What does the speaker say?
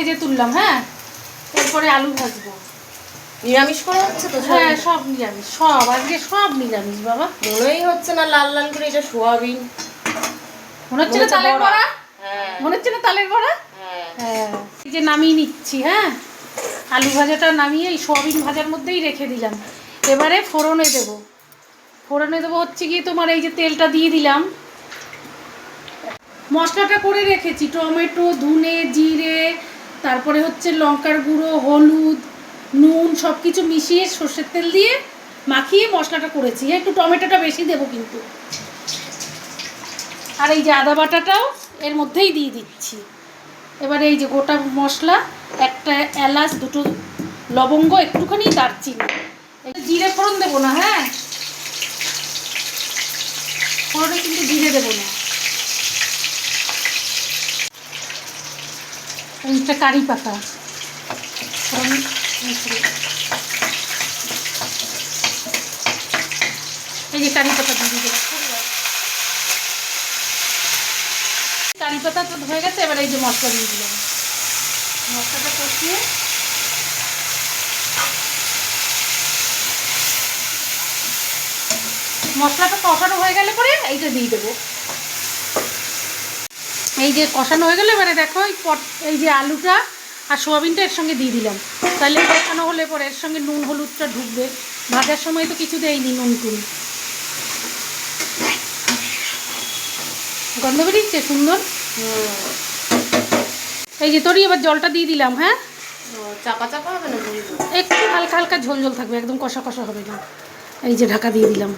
ভেজে তুললাম। হ্যাঁ, এরপরে আলু ভাজবো। নিরামিষ করা হচ্ছে তো? হ্যাঁ, সব নিরামিষ, সব আজকে সব নিরামিষ বাবা। মনেই হচ্ছে না লাল লাল করে এটা সোয়াবিন। মনে হচ্ছে না তালের বড়া? হ্যাঁ, মনে হচ্ছে না তালের বড়া? হ্যাঁ, এই যে নামিয়ে নিচ্ছি। হ্যাঁ, আলু ভাজাটা নামিয়ে এই সোয়াবিন ভাজার মধ্যেই রেখে দিলাম। এবারে ফোড়নে দেবো। ফোড়নে দেবো হচ্ছে গিয়ে তোমার এই যে তেলটা দিয়ে দিলাম। মশলাটা করে রেখেছি, টমেটো, ধনে, জিরে, তারপরে হচ্ছে লঙ্কার গুঁড়ো, হলুদ, নুন সব কিছু মিশিয়ে সর্ষের তেল দিয়ে মাখিয়ে মশলাটা করেছি। একটু টমেটোটা বেশি দেবো কিন্তু। আর এই যে আদা বাটাটাও এর মধ্যেই দিয়ে দিচ্ছি। এবারে এই যে গোটা মশলা, একটা এলাচ, দুটো লবঙ্গ, একটুখানি দারচিনি। জিরে ফোড়ন দেবো না। হ্যাঁ, ফোড়নে কিন্তু জিরে দেবো না। একটা কারি পাতা, এই যে কারি পাতা দিয়ে দিলাম। কারি পাতা তো হয়ে গেছে। এবার এই যে মশলা দিয়ে দিলাম। মশলাটা কষিয়ে মশলাটা কষানো হয়ে গেলে পরে এইটা দিয়ে দেবো। এই যে কষানো হয়ে গেলে এবারে দেখো এই যে আলুটা আর সোয়াবিনটা এর সঙ্গে দিয়ে দিলাম। তাহলে কষানো হলে পরে এর সঙ্গে নুন হলুদটা ঢুকবে। ভাজার সময় তো কিছু দেয়নি নুন টুন। গন্ধ বেরিয়েছে সুন্দর। এই যে তোরই এবার জলটা দিয়ে দিলাম। হ্যাঁ, চাপা চাপা হবে না? একটু হালকা হালকা ঝোল ঝোল থাকবে, একদম কষা কষা হবে না। এই যে ঢাকা দিয়ে দিলাম।